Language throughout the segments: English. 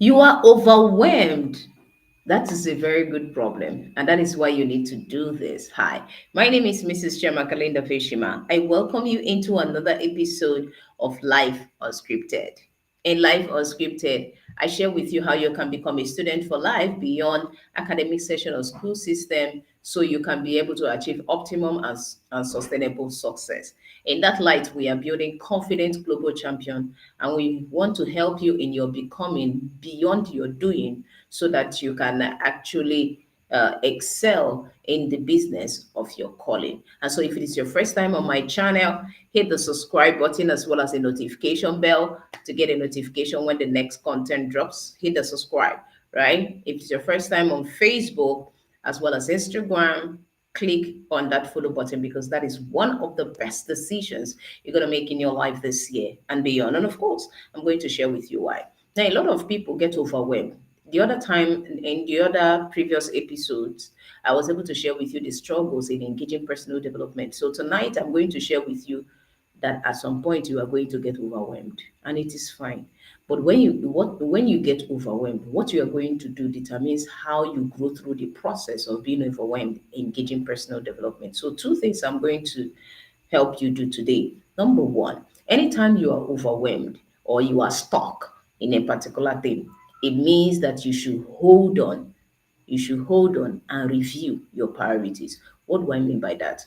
You are overwhelmed. That is a very good problem, and that is why you need to do this. Hi, my name is Mrs. 𝗟𝗲𝗦𝗃𝗧𝗏. I welcome you into another episode of Life Unscripted. In Life Unscripted, I share with you how you can become a student for life beyond academic session or school system so you can be able to achieve optimum and sustainable success. In that light, we are building confident global champion, and we want to help you in your becoming beyond your doing so that you can actually excel in the business of your calling. And so, if it is your first time on my channel, hit the subscribe button as well as the notification bell to get a notification when the next content drops. Hit the subscribe, right? If it's your first time on Facebook as well as Instagram, click on that follow button because that is one of the best decisions you're going to make in your life this year and beyond. And of course, I'm going to share with you why. Now, a lot of people get overwhelmed. The other time in the other previous episodes, I was able to share with you the struggles in engaging personal development. So tonight, I'm going to share with you that at some point you are going to get overwhelmed, and it is fine. But when you get overwhelmed, what you are going to do determines how you grow through the process of being overwhelmed, engaging personal development. So two things I'm going to help you do today. Number one, anytime you are overwhelmed or you are stuck in a particular thing, it means that you should hold on. You should hold on and review your priorities. What do I mean by that?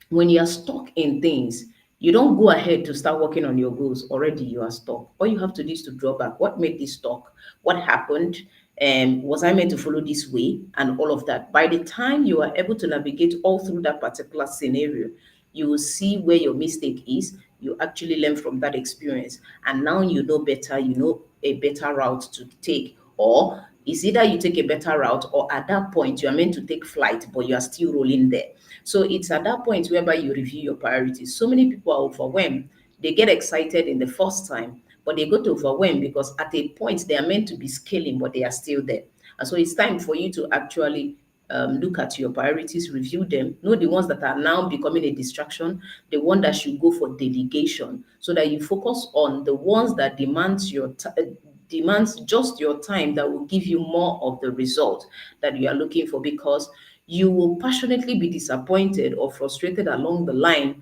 When you are stuck in things, you don't go ahead to start working on your goals. Already you are stuck. All you have to do is to draw back. What made this stuck? What happened? Was I meant to follow this way? And all of that. By the time you are able to navigate all through that particular scenario, you will see where your mistake is. You actually learn from that experience. And now you know better, you know a better route to take. Or it's either you take a better route, or at that point you are meant to take flight, but you are still rolling there. So it's at that point whereby you review your priorities. So many people are overwhelmed. They get excited in the first time, but they go to overwhelm because at a point they are meant to be scaling, but they are still there. And so it's time for you to actually look at your priorities, review them, know the ones that are now becoming a distraction, the one that should go for delegation, so that you focus on the ones that demands just your time, that will give you more of the result that you are looking for, because you will passionately be disappointed or frustrated along the line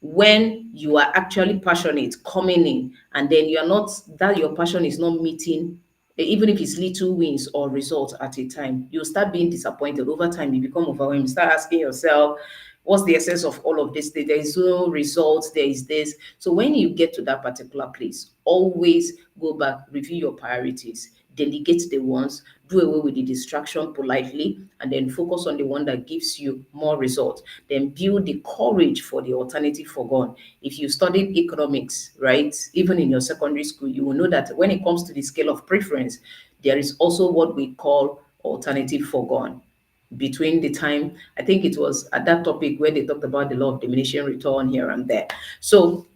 when you are actually passionate coming in, and then you're not, that your passion is not meeting, even if it's little wins or results at a time, you start being disappointed. Over time you become overwhelmed. You start asking yourself, what's the essence of all of this? There is no results, there is this. So when you get to that particular place, always go back, review your priorities, delegate the ones, do away with the distraction politely, and then focus on the one that gives you more results. Then build the courage for the alternative forgone. If you studied economics, right, even in your secondary school, you will know that when it comes to the scale of preference, there is also what we call alternative forgone. Between the time, I think it was at that topic where they talked about the law of diminishing return here and there. So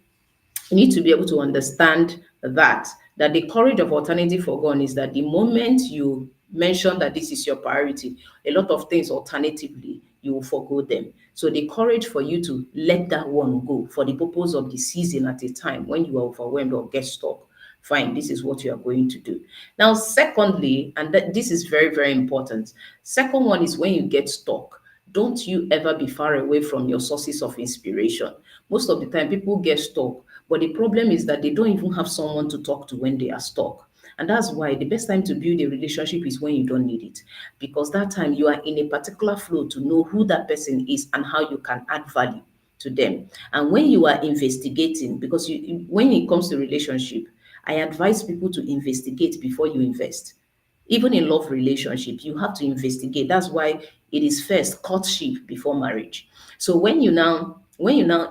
you need to be able to understand that the courage of alternative forgone is that the moment you mention that this is your priority, a lot of things alternatively you will forgo them. So the courage for you to let that one go for the purpose of the season at a time when you are overwhelmed or get stuck, fine, this is what you are going to do. Now secondly, and this is very, very important, second one is when you get stuck, don't you ever be far away from your sources of inspiration. Most of the time people get stuck, but the problem is that they don't even have someone to talk to when they are stuck. And that's why the best time to build a relationship is when you don't need it. Because that time you are in a particular flow to know who that person is and how you can add value to them. And when you are investigating, because when it comes to relationship, I advise people to investigate before you invest. Even in love relationship, you have to investigate. That's why it is first courtship before marriage. So when you now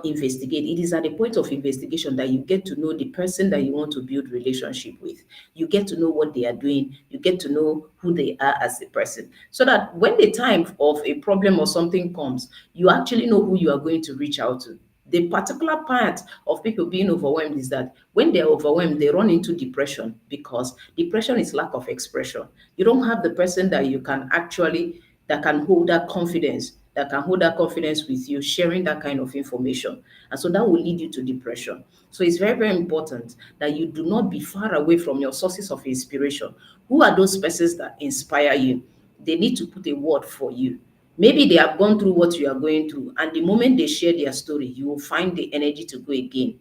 investigate, it is at the point of investigation that you get to know the person that you want to build relationship with. You get to know what they are doing, you get to know who they are as a person, so that when the time of a problem or something comes, you actually know who you are going to reach out to. The particular part of people being overwhelmed is that when they're overwhelmed, they run into depression, because depression is lack of expression. You don't have the person that you can actually, that can hold that confidence that can hold that confidence with you, sharing that kind of information. And so that will lead you to depression. So it's very, very important that you do not be far away from your sources of inspiration. Who are those persons that inspire you? They need to put a word for you. Maybe they have gone through what you are going through, and the moment they share their story, you will find the energy to go again.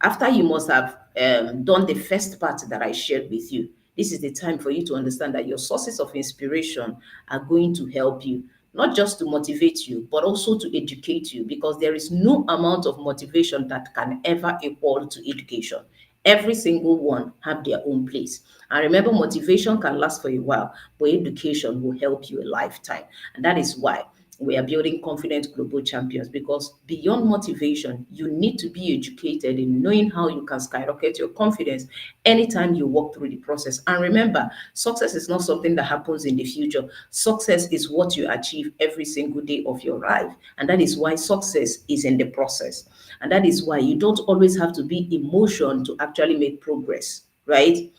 After you must have done the first part that I shared with you, this is the time for you to understand that your sources of inspiration are going to help you, not just to motivate you, but also to educate you, because there is no amount of motivation that can ever equal to education. Every single one have their own place. And remember, motivation can last for a while, but education will help you a lifetime. And that is why we are building confident global champions, because beyond motivation, you need to be educated in knowing how you can skyrocket your confidence anytime you walk through the process. And remember, success is not something that happens in the future. Success is what you achieve every single day of your life. And that is why success is in the process. And that is why you don't always have to be emotion to actually make progress, right?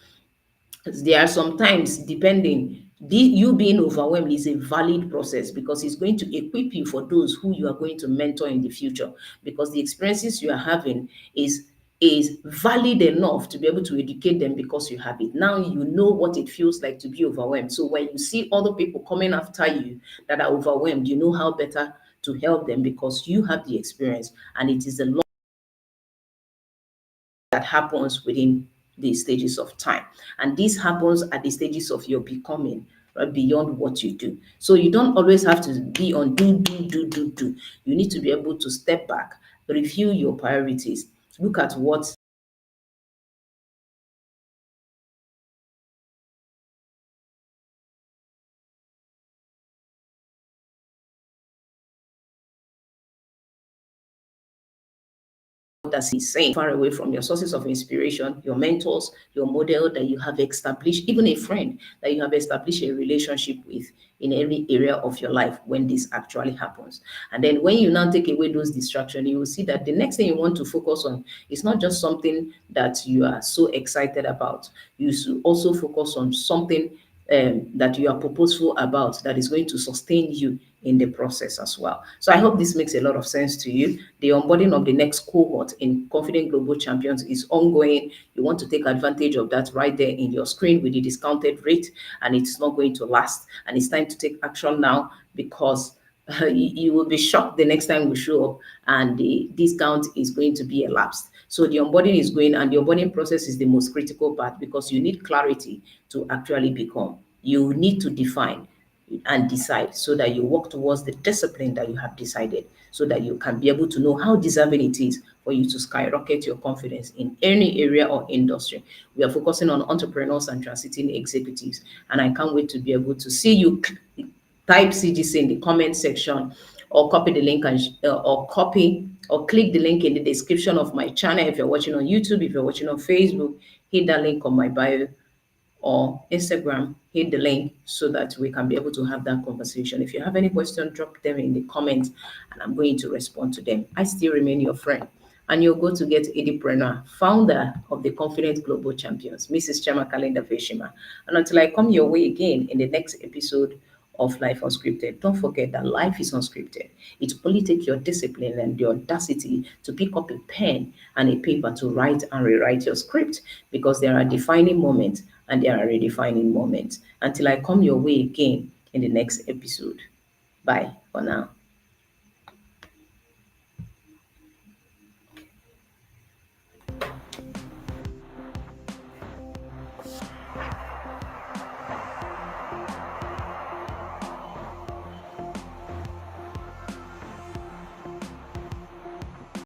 There are sometimes, depending, you being overwhelmed is a valid process, because it's going to equip you for those who you are going to mentor in the future, because the experiences you are having is valid enough to be able to educate them, because you have it. Now you know what it feels like to be overwhelmed. So when you see other people coming after you that are overwhelmed, you know how better to help them, because you have the experience, and it is a lot that happens within the stages of time. And this happens at the stages of your becoming, right, beyond what you do. So you don't always have to be on do. You need to be able to step back, review your priorities, look at what that he's saying, far away from your sources of inspiration, your mentors, your model that you have established, even a friend that you have established a relationship with in every area of your life when this actually happens. And then when you now take away those distractions, you will see that the next thing you want to focus on is not just something that you are so excited about. You should also focus on something that you are purposeful about, that is going to sustain you in the process as well. So I hope this makes a lot of sense to you. The onboarding of the next cohort in Confident Global Champions is ongoing. You want to take advantage of that right there in your screen with the discounted rate, and it's not going to last. And it's time to take action now, because you will be shocked the next time we show up and the discount is going to be elapsed. So the onboarding is going, and the onboarding process is the most critical part, because you need clarity to actually become. You need to define and decide, so that you work towards the discipline that you have decided, so that you can be able to know how deserving it is for you to skyrocket your confidence in any area or industry. We are focusing on entrepreneurs and transiting executives, and I can't wait to be able to see you. Type CGC in the comment section, or copy the link, and or click the link in the description of my channel. If you're watching on YouTube, if you're watching on Facebook, hit that link on my bio, or Instagram, hit the link, so that we can be able to have that conversation. If you have any questions, drop them in the comments, and I'm going to respond to them. I still remain your friend and your go-to-get entrepreneur, founder of the Confident Global Champions, Mrs. 𝗟𝗏𝗧𝗏. And until I come your way again in the next episode of Life Unscripted, don't forget that life is unscripted. It only takes your discipline and the audacity to pick up a pen and a paper to write and rewrite your script, because there are defining moments and there are redefining moments. Until I come your way again in the next episode. Bye for now.